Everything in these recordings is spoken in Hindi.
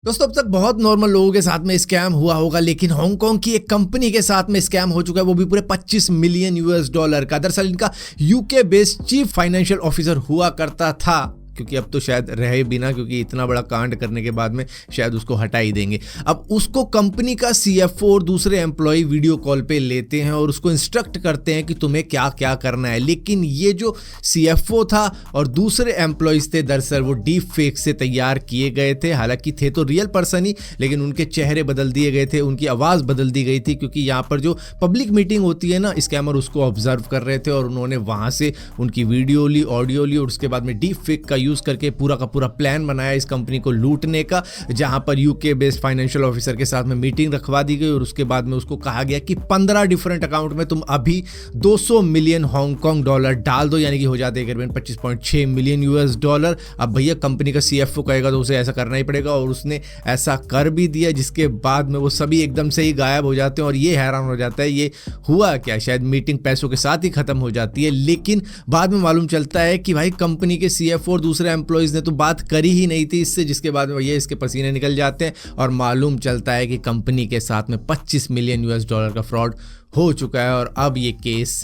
दोस्तों अब तक बहुत नॉर्मल लोगों के साथ में स्कैम हुआ होगा, लेकिन हांगकांग की एक कंपनी के साथ में स्कैम हो चुका है, वो भी पूरे 25 मिलियन US डॉलर का। दरअसल इनका UK based chief financial officer हुआ करता था, क्योंकि अब तो शायद रहे भी ना, क्योंकि इतना बड़ा कांड करने के बाद में शायद उसको हटा ही देंगे। अब उसको कंपनी का CFO और दूसरे एम्प्लॉय वीडियो कॉल पे लेते हैं और उसको इंस्ट्रक्ट करते हैं कि तुम्हें क्या क्या करना है। लेकिन ये जो CFO था और दूसरे एम्प्लॉयज थे, दरअसल वो डीप फेक से तैयार किए गए थे। हालांकि थे तो रियल पर्सन ही, लेकिन उनके चेहरे बदल दिए गए थे, उनकी आवाज़ बदल दी गई थी, क्योंकि यहाँ पर जो पब्लिक मीटिंग होती है ना, स्कैमर उसको ऑब्जर्व कर रहे थे और उन्होंने वहाँ से उनकी वीडियो ली, ऑडियो ली और उसके बाद में डीप फेक का यूज करके पूरा का पूरा प्लान बनाया इस कंपनी को लूटने का। जहां पर यूके बेस्ड फाइनेंशियल ऑफिसर के साथ में मीटिंग रखवा दी गई और उसके बाद में उसको कहा गया कि 15 डिफरेंट अकाउंट में तुम अभी 200 मिलियन हांगकांग डॉलर डाल दो, यानी कि हो जाते हैं करीबन 25.6 मिलियन US डॉलर। अब भैया कंपनी का CFO कहेगा तो उसे ऐसा करना ही पड़ेगा, और उसने ऐसा कर भी दिया, जिसके बाद में वो सभी एकदम से ही गायब हो जाते हैं और ये हैरान हो जाता है ये हुआ क्या। शायद मीटिंग पैसों के साथ ही खत्म हो जाती है, लेकिन बाद में मालूम चलता है कि भाई कंपनी के CFO और दूसरे एम्प्लॉयज ने तो बात करी ही नहीं थी इससे, जिसके बाद में भैया इसके पसीने निकल जाते हैं और मालूम चलता है कि कंपनी के साथ में 25 मिलियन US डॉलर का फ्रॉड हो चुका है। और अब ये केस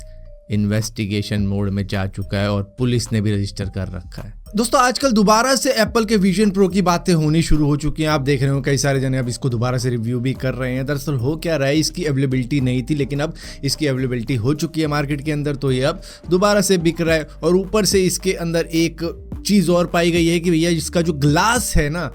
इन्वेस्टिगेशन मोड में जा चुका है और पुलिस ने भी रजिस्टर कर रखा है। दोस्तों आजकल दोबारा से एप्पल के विजन प्रो की बातें होनी शुरू हो चुकी हैं। आप देख रहे हो कई सारे जने अब इसको दोबारा से रिव्यू भी कर रहे हैं। दरअसल हो क्या रहा है, इसकी अवेलेबिलिटी नहीं थी, लेकिन अब इसकी अवेलेबिलिटी हो चुकी है मार्केट के अंदर, तो ये अब दोबारा से बिक रहा है। और ऊपर से इसके अंदर एक चीज़ और पाई गई है कि भैया इसका जो ग्लास है ना,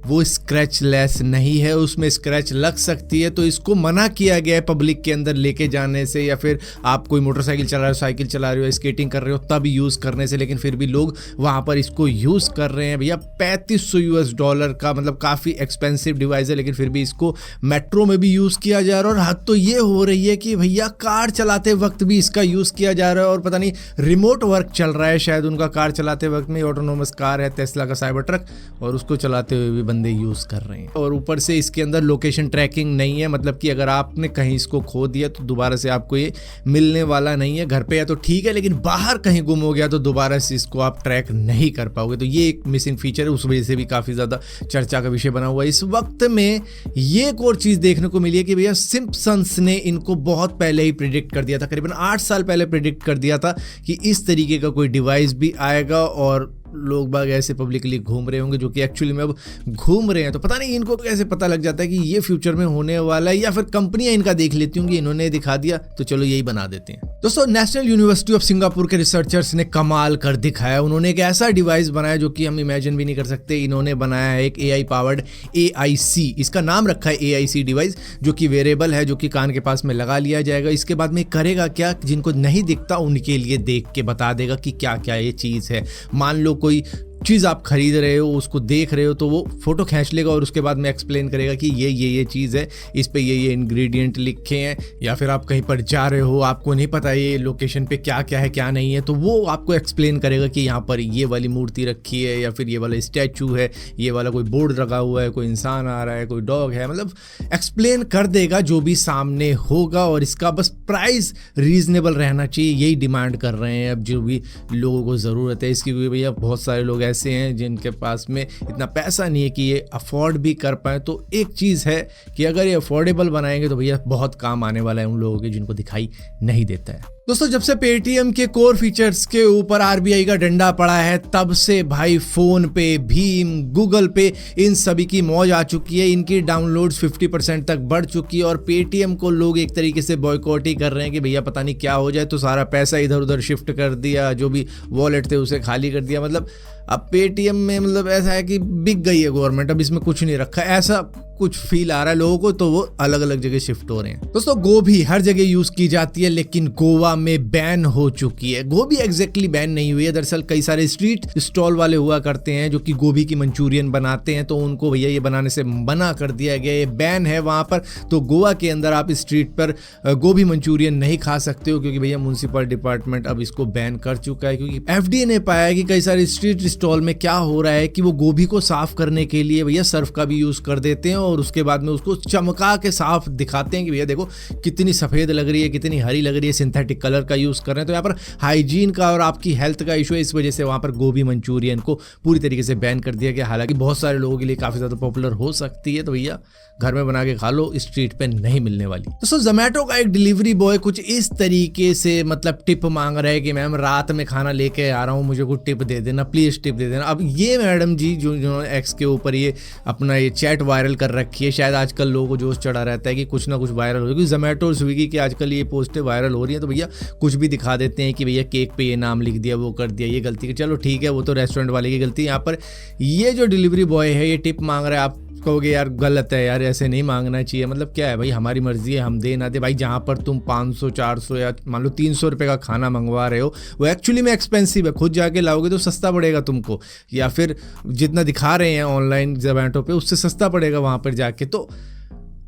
वो स्क्रैचलेस नहीं है, उसमें स्क्रैच लग सकती है। तो इसको मना किया गया है पब्लिक के अंदर लेके जाने से, या फिर आप कोई मोटरसाइकिल चला रहे हो, साइकिल चला रहे हो, स्केटिंग कर रहे हो तब यूज़ करने से। लेकिन फिर भी लोग वहाँ पर इसको यूज़ कर रहे हैं। भैया 3500 US डॉलर का, मतलब काफ़ी एक्सपेंसिव डिवाइस है, लेकिन फिर भी इसको मेट्रो में भी यूज़ किया जा रहा है। और हद तो ये हो रही है कि भैया कार चलाते वक्त भी इसका यूज़ किया जा रहा है, और पता नहीं रिमोट वर्क चल रहा है शायद उनका कार चलाते वक्त में। ऑटोनोमस कार है टेस्ला का साइबर ट्रक, और उसको चलाते हुए भी बंदे यूज कर रहे हैं। और ऊपर से इसके अंदर लोकेशन ट्रैकिंग नहीं है, मतलब कि अगर आपने कहीं इसको खो दिया तो दोबारा से आपको ये मिलने वाला नहीं है। घर पे है तो ठीक है, लेकिन बाहर कहीं गुम हो गया तो दोबारा से इसको आप ट्रैक नहीं कर पाओगे। तो ये एक मिसिंग फीचर है, उस वजह से भी काफी ज्यादा चर्चा का विषय बना हुआ है इस वक्त में। ये एक और चीज देखने को मिली है कि भैया सिम्पसन्स ने इनको बहुत पहले ही प्रेडिक्ट कर दिया था, करीबन 8 साल पहले प्रेडिक्ट कर दिया था कि इस तरीके का कोई डिवाइस भी आएगा, और लोग बाग ऐसे पब्लिकली घूम रहे होंगे, जो कि एक्चुअली में अब घूम रहे हैं। तो पता नहीं इनको कैसे पता लग जाता है कि ये फ्यूचर में होने वाला है, या फिर कंपनियां इनका देख लेती होंगी, इन्होंने दिखा दिया तो चलो यही बना देते हैं। दोस्तों नेशनल यूनिवर्सिटी ऑफ सिंगापुर के रिसर्चर्स ने कमाल कर दिखाया। उन्होंने एक ऐसा डिवाइस बनाया जो कि हम इमेजिन भी नहीं कर सकते। इन्होंने बनाया है एक AI पावर्ड AIC, इसका नाम रखा है AIC डिवाइस, जो कि वेरेबल है, जो कि कान के पास में लगा लिया जाएगा। इसके बाद में करेगा क्या, जिनको नहीं दिखता उनके लिए देख के बता देगा कि क्या क्या ये चीज़ है। मान लो कोई चीज़ आप खरीद रहे हो, उसको देख रहे हो, तो वो फोटो खींच लेगा और उसके बाद में एक्सप्लेन करेगा कि ये चीज़ है, इस पे ये इंग्रेडिएंट लिखे हैं। या फिर आप कहीं पर जा रहे हो, आपको नहीं पता ये लोकेशन पे क्या क्या है क्या नहीं है, तो वो आपको एक्सप्लेन करेगा कि यहाँ पर ये वाली मूर्ति रखी है, या फिर ये वाला स्टैचू है, ये वाला कोई बोर्ड लगा हुआ है, कोई इंसान आ रहा है, कोई डॉग है, मतलब एक्सप्लेन कर देगा जो भी सामने होगा। और इसका बस प्राइस रीजनेबल रहना चाहिए, यही डिमांड कर रहे हैं अब जो भी लोगों को ज़रूरत है इसकी। क्योंकि भैया बहुत सारे लोग ऐसे हैं जिनके पास में इतना पैसा नहीं है कि ये अफोर्ड भी कर पाए। तो एक चीज़ है कि अगर ये अफोर्डेबल बनाएंगे तो भैया बहुत काम आने वाला है उन लोगों के जिनको दिखाई नहीं देता है। दोस्तों जब से पेटीएम के कोर फीचर्स के ऊपर RBI का डंडा पड़ा है, तब से भाई फोन पे, भीम, गूगल पे, इन सभी की मौज आ चुकी है। इनकी डाउनलोड्स 50% तक बढ़ चुकी है, और पेटीएम को लोग एक तरीके से बॉयकॉट ही कर रहे हैं कि भैया पता नहीं क्या हो जाए, तो सारा पैसा इधर उधर शिफ्ट कर दिया, जो भी वॉलेट थे उसे खाली कर दिया। मतलब अब पेटीएम में मतलब ऐसा है कि बिक गई है गवर्नमेंट, अब इसमें कुछ नहीं रखा, ऐसा कुछ फील आ रहा है लोगों को, तो वो अलग अलग जगह शिफ्ट हो रहे हैं। दोस्तों गोभी हर जगह यूज की जाती है, लेकिन गोवा में बैन हो चुकी है। गोभी एग्जैक्टली बैन नहीं हुई है, दरअसल कई सारे स्ट्रीट स्टॉल वाले हुआ करते हैं जो कि गोभी की मंचूरियन बनाते हैं, तो उनको भैया ये बनाने से मना कर दिया गया, ये बैन है वहां पर। तो गोवा के अंदर आप स्ट्रीट पर गोभी मंचूरियन नहीं खा सकते हो, क्योंकि भैया म्युनिसिपल डिपार्टमेंट अब इसको बैन कर चुका है। क्योंकि FDA ने पाया कि कई सारे स्ट्रीट स्टॉल में क्या हो रहा है कि वो गोभी को साफ करने के लिए भैया सर्फ का भी यूज कर देते हैं, और उसके बाद में उसको चमका के साफ दिखाते हैं कि भैया देखो कितनी सफ़ेद लग रही है, कितनी हरी लग रही है, सिंथेटिक कलर का यूज़ कर रहे हैं। तो यहाँ पर हाइजीन का और आपकी हेल्थ का इशू है, इस वजह से वहाँ पर गोभी मंचूरियन को पूरी तरीके से बैन कर दिया गया। हालांकि बहुत सारे लोगों के लिए काफ़ी ज़्यादा पॉपुलर हो सकती है, तो भैया घर में बना के खा लो, स्ट्रीट पे नहीं मिलने वाली। तो जोमेटो का एक डिलीवरी बॉय कुछ इस तरीके से मतलब टिप मांग रहा है कि मैम रात में खाना लेके आ रहा हूँ, मुझे कुछ टिप दे देना, प्लीज़ टिप दे देना। अब ये मैडम जी जो एक्स के ऊपर ये अपना ये चैट वायरल कर रखी है, शायद आजकल लोगों को जोश चढ़ा रहता है कि कुछ ना कुछ वायरल हो, क्योंकि जोमेटो और स्विगी की आजकल ये पोस्टें वायरल हो रही हैं, तो भैया कुछ भी दिखा देते हैं कि भैया केक पे ये नाम लिख दिया, वो कर दिया, ये गलती, चलो ठीक है वो तो रेस्टोरेंट वाले की गलती है। यहाँ पर ये जो डिलीवरी बॉय है ये टिप मांग रहा है, आप कहोगे यार गलत है यार, ऐसे नहीं मांगना चाहिए। मतलब क्या है भाई, हमारी मर्जी है, हम दे ना दे भाई। जहाँ पर तुम 500 400 या मान लो 300 रुपये का खाना मंगवा रहे हो, वो एक्चुअली में एक्सपेंसिव है, खुद जाके लाओगे तो सस्ता पड़ेगा तुमको, या फिर जितना दिखा रहे हैं ऑनलाइन जोमेटो पे उससे सस्ता पड़ेगा वहाँ पर जाके। तो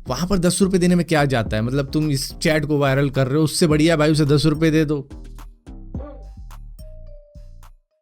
वहाँ पर 10 रुपये देने में क्या जाता है, मतलब तुम इस चैट को वायरल कर रहे हो, उससे बढ़िया भाई उसे 10 रुपये दे दो,